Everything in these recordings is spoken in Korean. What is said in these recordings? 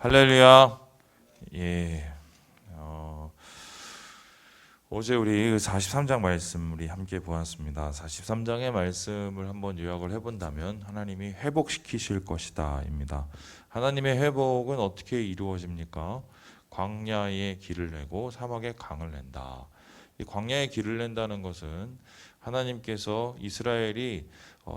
할렐루야. 예. 어제 우리 43장 말씀 우리 함께 보았습니다. 43장의 말씀을 한번 요약을 해본다면 하나님이 회복시키실 것이다입니다. 하나님의 회복은 어떻게 이루어집니까? 광야에 길을 내고 사막에 강을 낸다. 이 광야에 길을 낸다는 것은 하나님께서 이스라엘이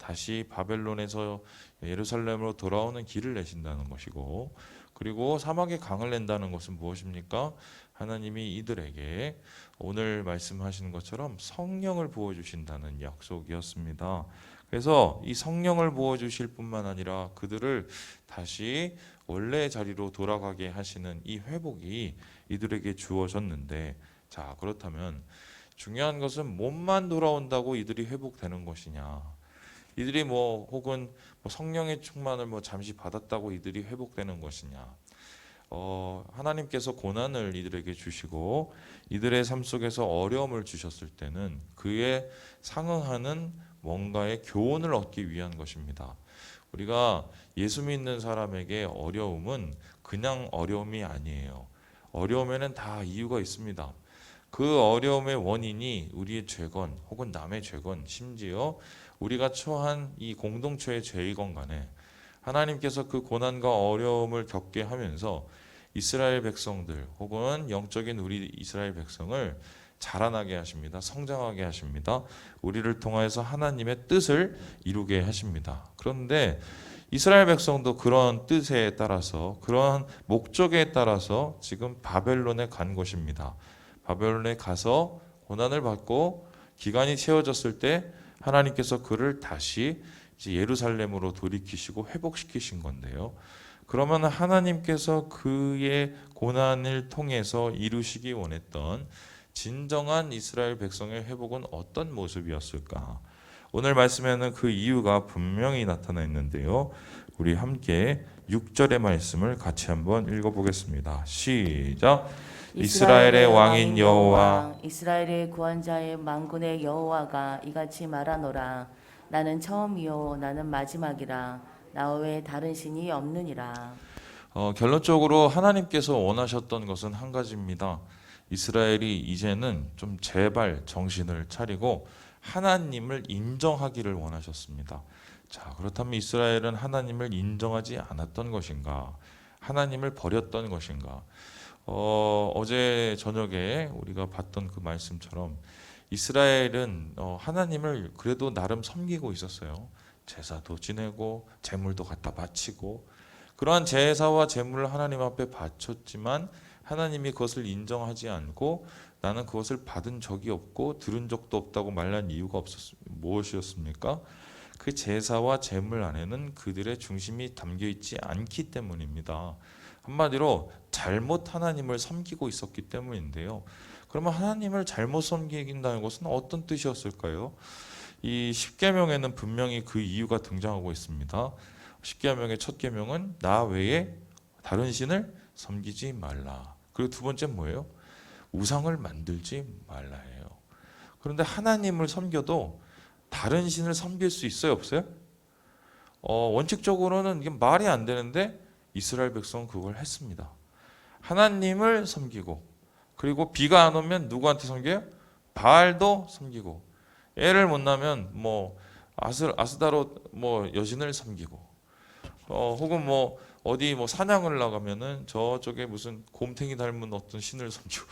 다시 바벨론에서 예루살렘으로 돌아오는 길을 내신다는 것이고, 그리고 사막에 강을 낸다는 것은 무엇입니까? 하나님이 이들에게 오늘 말씀하시는 것처럼 성령을 부어주신다는 약속이었습니다. 그래서 이 성령을 부어주실 뿐만 아니라 그들을 다시 원래 자리로 돌아가게 하시는 이 회복이 이들에게 주어졌는데, 자, 그렇다면 중요한 것은 몸만 돌아온다고 이들이 회복되는 것이냐, 이들이 혹은 성령의 충만을 잠시 받았다고 이들이 회복되는 것이냐. 하나님께서 고난을 이들에게 주시고 이들의 삶 속에서 어려움을 주셨을 때는 그에 상응하는 뭔가의 교훈을 얻기 위한 것입니다. 우리가 예수 믿는 사람에게 어려움은 그냥 어려움이 아니에요. 어려움에는 다 이유가 있습니다. 그 어려움의 원인이 우리의 죄건 혹은 남의 죄건, 심지어 우리가 처한 이 공동체의 죄이건 간에 하나님께서 그 고난과 어려움을 겪게 하면서 이스라엘 백성들 혹은 영적인 우리 이스라엘 백성을 자라나게 하십니다. 성장하게 하십니다. 우리를 통하여서 하나님의 뜻을 이루게 하십니다. 그런데 이스라엘 백성도 그런 뜻에 따라서, 그러한 목적에 따라서 지금 바벨론에 간 것입니다. 바벨론에 가서 고난을 받고 기간이 채워졌을 때 하나님께서 그를 다시 이제 예루살렘으로 돌이키시고 회복시키신 건데요. 그러면 하나님께서 그의 고난을 통해서 이루시기 원했던 진정한 이스라엘 백성의 회복은 어떤 모습이었을까? 오늘 말씀에는 그 이유가 분명히 나타나 있는데요. 우리 함께 6절의 말씀을 같이 한번 읽어보겠습니다. 시작. 이스라엘의 왕인 여호와, 이스라엘의 구원자의 만군의 여호와가 이같이 말하노라. 나는 처음이요 나는 마지막이라. 나 외에 다른 신이 없느니라. 결론적으로 하나님께서 원하셨던 것은 한 가지입니다. 이스라엘이 이제는 좀 제발 정신을 차리고 하나님을 인정하기를 원하셨습니다. 자, 그렇다면 이스라엘은 하나님을 인정하지 않았던 것인가? 하나님을 버렸던 것인가? 어제 저녁에 우리가 봤던 그 말씀처럼 이스라엘은 하나님을 그래도 나름 섬기고 있었어요. 제사도 지내고 제물도 갖다 바치고, 그러한 제사와 제물을 하나님 앞에 바쳤지만 하나님이 그것을 인정하지 않고 나는 그것을 받은 적이 없고 들은 적도 없다고 말한 이유가 무엇이었습니까? 그 제사와 제물 안에는 그들의 중심이 담겨 있지 않기 때문입니다. 한마디로 잘못 하나님을 섬기고 있었기 때문인데요. 그러면 하나님을 잘못 섬긴다는 것은 어떤 뜻이었을까요? 이 십계명에는 분명히 그 이유가 등장하고 있습니다. 십계명의 첫 계명은 나 외에 다른 신을 섬기지 말라. 그리고 두 번째 뭐예요? 우상을 만들지 말라예요. 그런데 하나님을 섬겨도 다른 신을 섬길 수 있어요, 없어요? 원칙적으로는 이게 말이 안 되는데 이스라엘 백성은 그걸 했습니다. 하나님을 섬기고, 그리고 비가 안 오면 누구한테 섬겨요? 바알도 섬기고, 애를 못 낳으면 아스다롯 여신을 섬기고, 혹은 어디 사냥을 나가면은 저쪽에 무슨 곰탱이 닮은 어떤 신을 섬기고,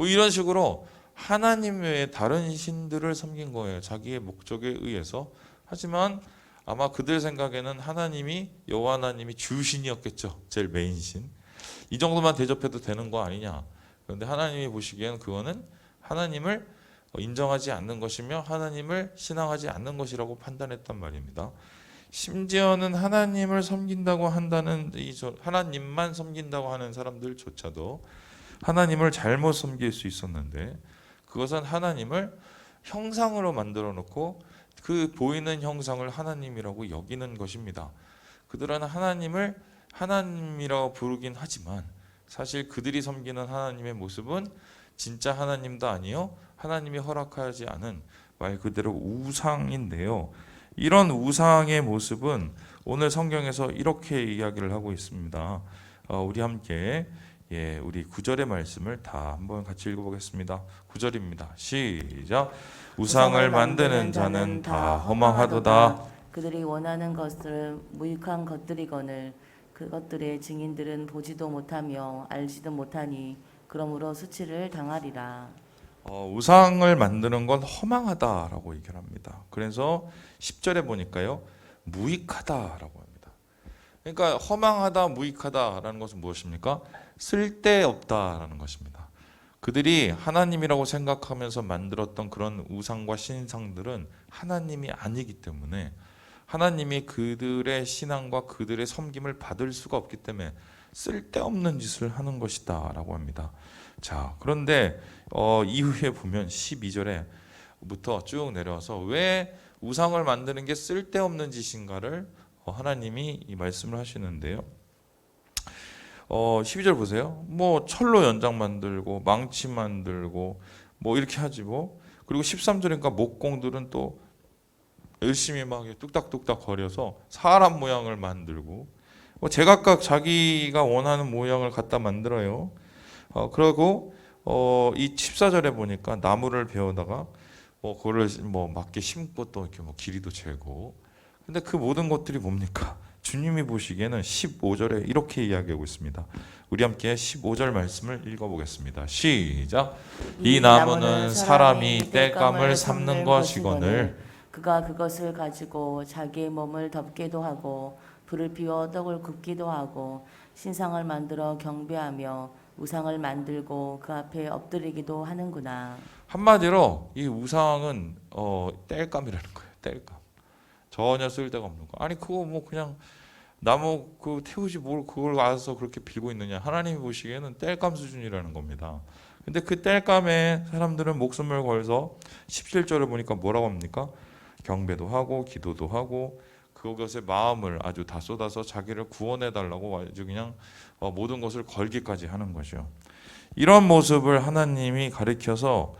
이런 식으로 하나님 외에 다른 신들을 섬긴 거예요. 자기의 목적에 의해서. 하지만 아마 그들 생각에는 하나님이, 여호와 하나님이 주신이었겠죠. 제일 메인 신. 이 정도만 대접해도 되는 거 아니냐. 그런데 하나님이 보시기에는 그거는 하나님을 인정하지 않는 것이며 하나님을 신앙하지 않는 것이라고 판단했단 말입니다. 심지어는 하나님을 섬긴다고 한다는, 하나님만 섬긴다고 하는 사람들조차도 하나님을 잘못 섬길 수 있었는데, 그것은 하나님을 형상으로 만들어 놓고 그 보이는 형상을 하나님이라고 여기는 것입니다. 그들은 하나님을 하나님이라고 부르긴 하지만 사실 그들이 섬기는 하나님의 모습은 진짜 하나님도 아니요, 하나님이 허락하지 않은 말 그대로 우상인데요. 이런 우상의 모습은 오늘 성경에서 이렇게 이야기를 하고 있습니다. 우리 함께 우리 9절의 말씀을 다 한번 같이 읽어보겠습니다. 9절입니다. 시작. 우상을 만드는 자는 다 허망하도다. 그들이 원하는 것을 무익한 것들이거늘 그것들의 증인들은 보지도 못하며 알지도 못하니 그러므로 수치를 당하리라. 우상을 만드는 건 허망하다라고 얘기를 합니다. 그래서 10절에 보니까요, 무익하다라고 합니다. 그러니까 허망하다, 무익하다라는 것은 무엇입니까? 쓸데없다라는 것입니다. 그들이 하나님이라고 생각하면서 만들었던 그런 우상과 신상들은 하나님이 아니기 때문에 하나님이 그들의 신앙과 그들의 섬김을 받을 수가 없기 때문에 쓸데없는 짓을 하는 것이다 라고 합니다. 자, 그런데 이후에 보면 12절에부터 쭉 내려와서 왜 우상을 만드는 게 쓸데없는 짓인가를 하나님이 이 말씀을 하시는데요. 12절 보세요. 뭐 철로 연장 만들고 망치 만들고 뭐 이렇게 하지 뭐. 그리고 13절이니까 목공들은 또 열심히 막 뚝딱뚝딱 거려서 사람 모양을 만들고 제각각 자기가 원하는 모양을 갖다 만들어요. 그리고 이 14절에 보니까 나무를 베어다가 그거를 맞게 심고 또 이렇게 길이도 재고. 근데 그 모든 것들이 뭡니까? 주님이 보시기에는 15절에 이렇게 이야기하고 있습니다. 우리 함께 15절 말씀을 읽어보겠습니다. 시작. 이 나무는 사람이 땔감을 삼는 것이거늘 그가 그것을 가지고 자기의 몸을 덮기도 하고 불을 피워 떡을 굽기도 하고 신상을 만들어 경배하며 우상을 만들고 그 앞에 엎드리기도 하는구나. 한마디로 이 우상은 땔감이라는 거예요. 땔감. 전혀 쓸데가 없는 거. 아니 그거 뭐 그냥 나무 태우지 뭘 그걸 알아서 그렇게 빌고 있느냐. 하나님이 보시기에는 땔감 수준이라는 겁니다. 근데 그 땔감에 사람들은 목숨을 걸어서 17절을 보니까 뭐라고 합니까? 경배도 하고 기도도 하고 그것에 마음을 아주 다 쏟아서 자기를 구원해 달라고 아주 그냥 모든 것을 걸기까지 하는 거죠. 이런 모습을 하나님이 가리켜서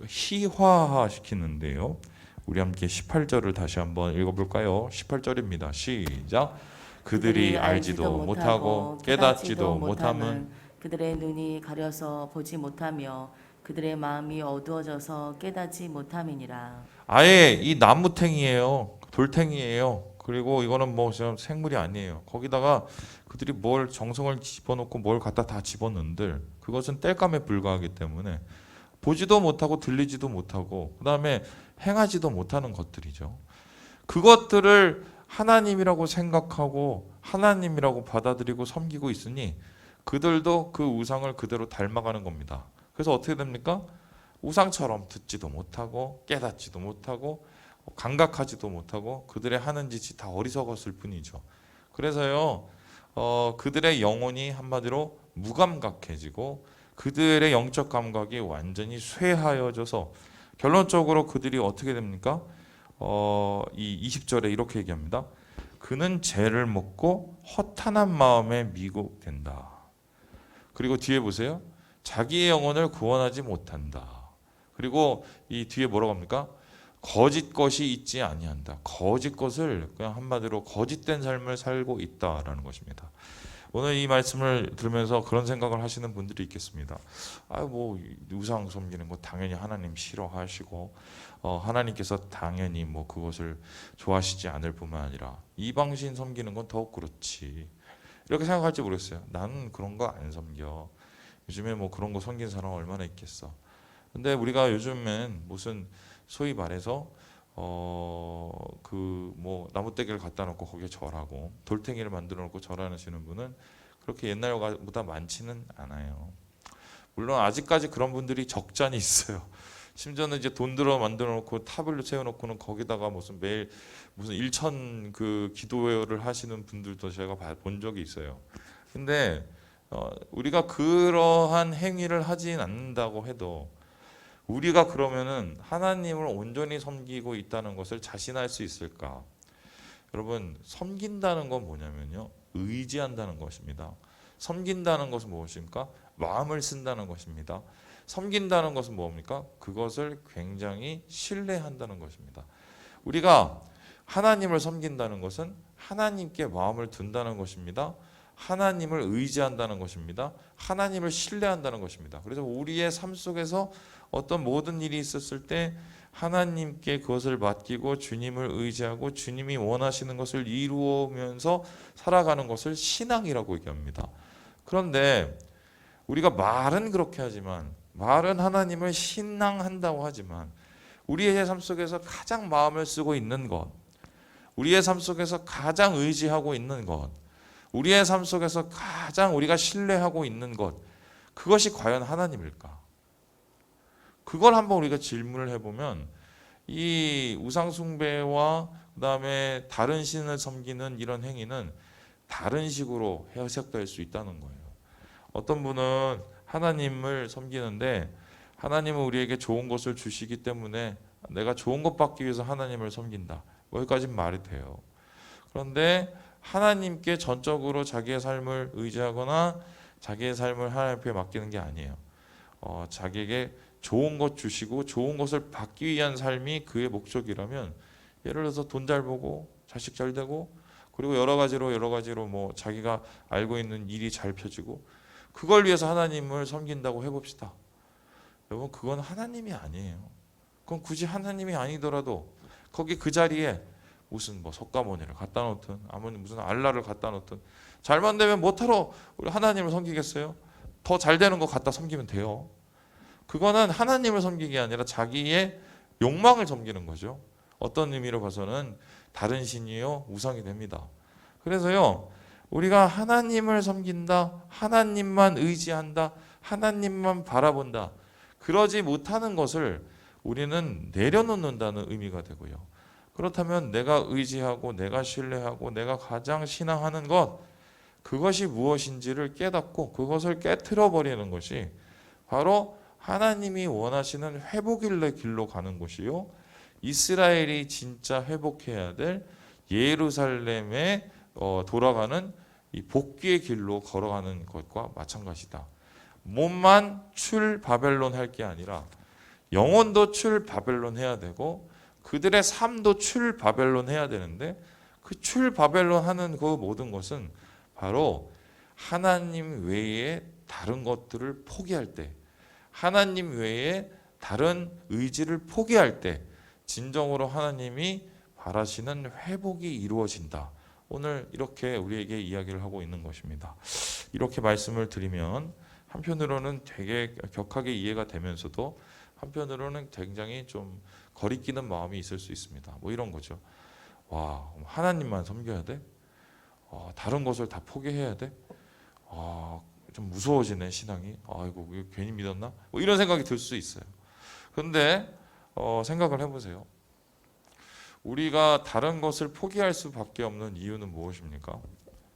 희화시키는데요. 우리 함께 18절을 다시 한번 읽어볼까요? 18절입니다. 시작. 그들이 알지도 못하고 깨닫지도 못함은 그들의 눈이 가려서 보지 못하며 그들의 마음이 어두워져서 깨닫지 못함이니라. 아예 이 나무탱이에요. 돌탱이에요. 그리고 이거는 뭐 생물이 아니에요. 거기다가 그들이 뭘 정성을 집어넣고 뭘 갖다 다 집어넣는들 그것은 땔감에 불과하기 때문에 보지도 못하고 들리지도 못하고 그 다음에 행하지도 못하는 것들이죠. 그것들을 하나님이라고 생각하고 하나님이라고 받아들이고 섬기고 있으니 그들도 그 우상을 그대로 닮아가는 겁니다. 그래서 어떻게 됩니까? 우상처럼 듣지도 못하고 깨닫지도 못하고 감각하지도 못하고 그들의 하는 짓이 다 어리석었을 뿐이죠. 그래서요 그들의 영혼이 한마디로 무감각해지고 그들의 영적 감각이 완전히 쇠하여져서 결론적으로 그들이 어떻게 됩니까? 이 20절에 이렇게 얘기합니다. 그는 죄를 먹고 허탄한 마음에 미혹된다. 그리고 뒤에 보세요. 자기의 영혼을 구원하지 못한다. 그리고 이 뒤에 뭐라고 합니까? 거짓 것이 있지 아니한다. 거짓 것을 그냥 한마디로 거짓된 삶을 살고 있다라는 것입니다. 오늘 이 말씀을 들으면서 그런 생각을 하시는 분들이 있겠습니다. 뭐 우상 섬기는 거 당연히 하나님 싫어하시고 하나님께서 당연히 뭐 그것을 좋아하시지 않을 뿐만 아니라 이방신 섬기는 건 더욱 그렇지. 이렇게 생각할지 모르겠어요. 나는 그런 거 안 섬겨. 요즘에 뭐 그런 거 섬긴 사람 얼마나 있겠어. 근데 우리가 요즘엔 무슨 소위 말해서 뭐 나무떼기를 갖다 놓고 거기에 절하고 돌탱이를 만들어 놓고 절하시는 분은 그렇게 옛날보다 많지는 않아요. 물론 아직까지 그런 분들이 적잖이 있어요. 심지어는 이제 돈 들어 만들어 놓고 탑을 세워 놓고는 거기다가 매일 무슨 1천 기도회를 하시는 분들도 제가 본 적이 있어요. 근데 우리가 그러한 행위를 하진 않는다고 해도 우리가 그러면은 하나님을 온전히 섬기고 있다는 것을 자신할 수 있을까? 여러분, 섬긴다는 건 뭐냐면요. 의지한다는 것입니다. 섬긴다는 것은 무엇입니까? 마음을 쓴다는 것입니다. 섬긴다는 것은 뭡니까? 그것을 굉장히 신뢰한다는 것입니다. 우리가 하나님을 섬긴다는 것은 하나님께 마음을 둔다는 것입니다. 하나님을 의지한다는 것입니다. 하나님을 신뢰한다는 것입니다. 그래서 우리의 삶 속에서 어떤 모든 일이 있었을 때 하나님께 그것을 맡기고 주님을 의지하고 주님이 원하시는 것을 이루면서 살아가는 것을 신앙이라고 얘기합니다. 그런데 우리가 말은 그렇게 하지만, 말은 하나님을 신앙한다고 하지만, 우리의 삶 속에서 가장 마음을 쓰고 있는 것, 우리의 삶 속에서 가장 의지하고 있는 것, 우리의 삶 속에서 가장 우리가 신뢰하고 있는 것, 그것이 과연 하나님일까? 그걸 한번 우리가 질문을 해보면 이 우상숭배와 그다음에 다른 신을 섬기는 이런 행위는 다른 식으로 해석될 수 있다는 거예요. 어떤 분은 하나님을 섬기는데 하나님은 우리에게 좋은 것을 주시기 때문에 내가 좋은 것 받기 위해서 하나님을 섬긴다. 여기까지는 말이 돼요. 그런데 하나님께 전적으로 자기의 삶을 의지하거나 자기의 삶을 하나님께 맡기는 게 아니에요. 자기에게 좋은 것 주시고 좋은 것을 받기 위한 삶이 그의 목적이라면, 예를 들어서 돈 잘 벌고 자식 잘 되고 그리고 여러 가지로 뭐 자기가 알고 있는 일이 잘 펴지고 그걸 위해서 하나님을 섬긴다고 해봅시다. 여러분, 그건 하나님이 아니에요. 그건 굳이 하나님이 아니더라도 거기 그 자리에 무슨 뭐 석가모니를 갖다 놓든 아무튼 무슨 알라를 갖다 놓든 잘만 되면 뭐하러 우리 하나님을 섬기겠어요? 더 잘 되는 거 갖다 섬기면 돼요. 그거는 하나님을 섬기는 게 아니라 자기의 욕망을 섬기는 거죠. 어떤 의미로 봐서는 다른 신이요 우상이 됩니다. 그래서요, 우리가 하나님을 섬긴다, 하나님만 의지한다, 하나님만 바라본다, 그러지 못하는 것을 우리는 내려놓는다는 의미가 되고요. 그렇다면 내가 의지하고 내가 신뢰하고 내가 가장 신앙하는 것, 그것이 무엇인지를 깨닫고 그것을 깨트려 버리는 것이 바로 하나님이 원하시는 회복의 길로 가는 것이요, 이스라엘이 진짜 회복해야 될 예루살렘에 돌아가는 이 복귀의 길로 걸어가는 것과 마찬가지다. 몸만 출 바벨론 할 게 아니라 영혼도 출 바벨론 해야 되고 그들의 삶도 출 바벨론 해야 되는데, 그 출 바벨론 하는 그 모든 것은 바로 하나님 외에 다른 것들을 포기할 때, 하나님 외에 다른 의지를 포기할 때 진정으로 하나님이 바라시는 회복이 이루어진다. 오늘 이렇게 우리에게 이야기를 하고 있는 것입니다. 이렇게 말씀을 드리면 한편으로는 되게 격하게 이해가 되면서도 한편으로는 굉장히 좀 거리끼는 마음이 있을 수 있습니다. 뭐 이런 거죠. 와, 하나님만 섬겨야 돼? 다른 것을 다 포기해야 돼? 좀 무서워지네 신앙이. 아이고, 괜히 믿었나? 뭐 이런 생각이 들 수 있어요. 그런데 생각을 해보세요. 우리가 다른 것을 포기할 수밖에 없는 이유는 무엇입니까?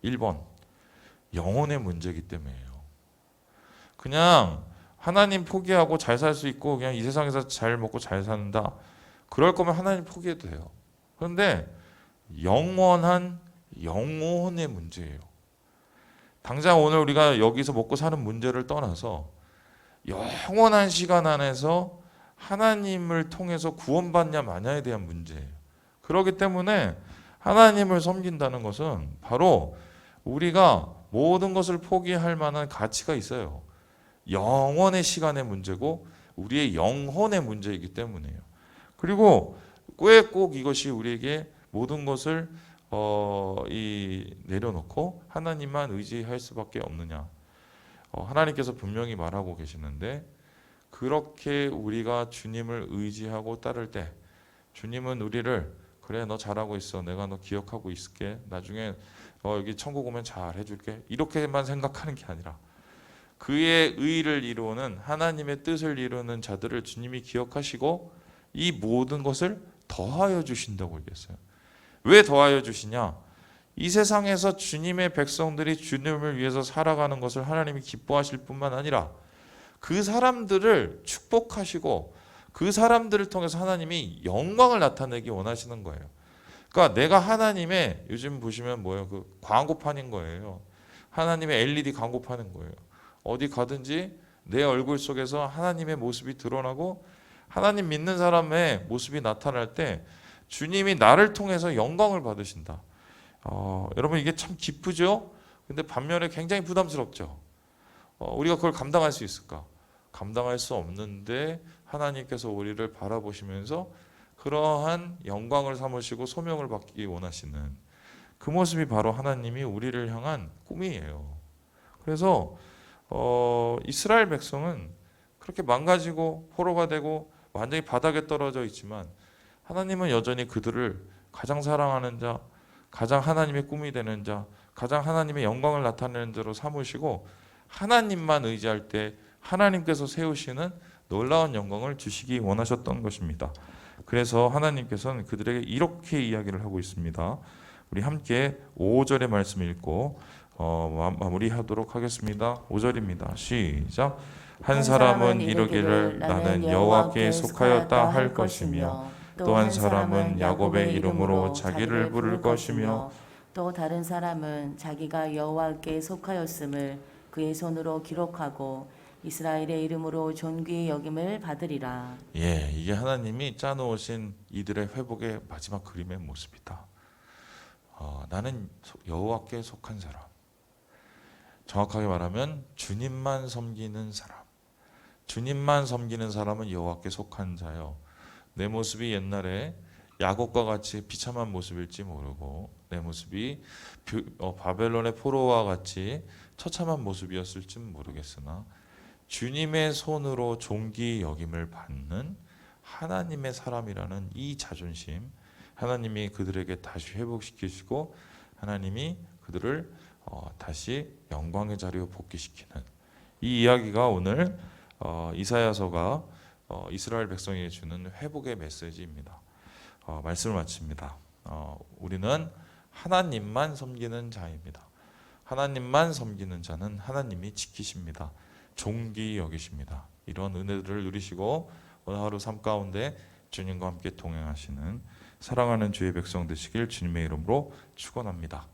1번, 영혼의 문제이기 때문이에요. 그냥 하나님 포기하고 잘 살 수 있고 그냥 이 세상에서 잘 먹고 잘 산다, 그럴 거면 하나님 포기해도 돼요. 그런데 영원한 영혼의 문제예요. 당장 오늘 우리가 여기서 먹고 사는 문제를 떠나서 영원한 시간 안에서 하나님을 통해서 구원받냐 마냐에 대한 문제예요. 그렇기 때문에 하나님을 섬긴다는 것은 바로 우리가 모든 것을 포기할 만한 가치가 있어요. 영원의 시간의 문제고 우리의 영혼의 문제이기 때문이에요. 그리고 꼭 이것이 우리에게 모든 것을 내려놓고 하나님만 의지할 수밖에 없느냐. 하나님께서 분명히 말하고 계시는데, 그렇게 우리가 주님을 의지하고 따를 때 주님은 우리를, 그래 너 잘하고 있어, 내가 너 기억하고 있을게, 나중에 여기 천국 오면 잘 해줄게, 이렇게만 생각하는 게 아니라 그의 의를 이루는, 하나님의 뜻을 이루는 자들을 주님이 기억하시고 이 모든 것을 더하여 주신다고 얘기했어요. 왜 더하여 주시냐? 이 세상에서 주님의 백성들이 주님을 위해서 살아가는 것을 하나님이 기뻐하실 뿐만 아니라 그 사람들을 축복하시고 그 사람들을 통해서 하나님이 영광을 나타내기 원하시는 거예요. 그러니까 내가 하나님의, 요즘 보시면 뭐예요? 그 광고판인 거예요. 하나님의 LED 광고판인 거예요. 어디 가든지 내 얼굴 속에서 하나님의 모습이 드러나고 하나님 믿는 사람의 모습이 나타날 때 주님이 나를 통해서 영광을 받으신다. 여러분, 이게 참 기쁘죠? 근데 반면에 굉장히 부담스럽죠. 우리가 그걸 감당할 수 있을까? 감당할 수 없는데 하나님께서 우리를 바라보시면서 그러한 영광을 삼으시고 소명을 받기 원하시는 그 모습이 바로 하나님이 우리를 향한 꿈이에요. 그래서 이스라엘 백성은 그렇게 망가지고 포로가 되고 완전히 바닥에 떨어져 있지만 하나님은 여전히 그들을 가장 사랑하는 자, 가장 하나님의 꿈이 되는 자, 가장 하나님의 영광을 나타내는 자로 삼으시고 하나님만 의지할 때 하나님께서 세우시는 놀라운 영광을 주시기 원하셨던 것입니다. 그래서 하나님께서는 그들에게 이렇게 이야기를 하고 있습니다. 우리 함께 5절의 말씀 읽고 마무리하도록 하겠습니다. 5절입니다. 시작. 한 사람은 이르기를 나는 여호와께 속하였다 할 것이며 또 한 사람은 야곱의 이름으로 자기를 부를 것이며 또 다른 사람은 자기가 여호와께 속하였음을 그의 손으로 기록하고 이스라엘의 이름으로 존귀의 여김을 받으리라. 예, 이게 하나님이 짜놓으신 이들의 회복의 마지막 그림의 모습이다. 나는 여호와께 속한 사람. 정확하게 말하면 주님만 섬기는 사람. 주님만 섬기는 사람은 여호와께 속한 자요. 내 모습이 옛날에 야곱과 같이 비참한 모습일지 모르고 내 모습이 바벨론의 포로와 같이 처참한 모습이었을지 모르겠으나 주님의 손으로 존귀 여김을 받는 하나님의 사람이라는 이 자존심, 하나님이 그들에게 다시 회복시키시고 하나님이 그들을 다시 영광의 자리로 복귀시키는 이 이야기가 오늘 이사야서가 이스라엘 백성에게 주는 회복의 메시지입니다. 말씀을 마칩니다. 우리는 하나님만 섬기는 자입니다. 하나님만 섬기는 자는 하나님이 지키십니다. 존귀 여기십니다. 이런 은혜들을 누리시고 오늘 하루 삶 가운데 주님과 함께 동행하시는 사랑하는 주의 백성 되시길 주님의 이름으로 축원합니다.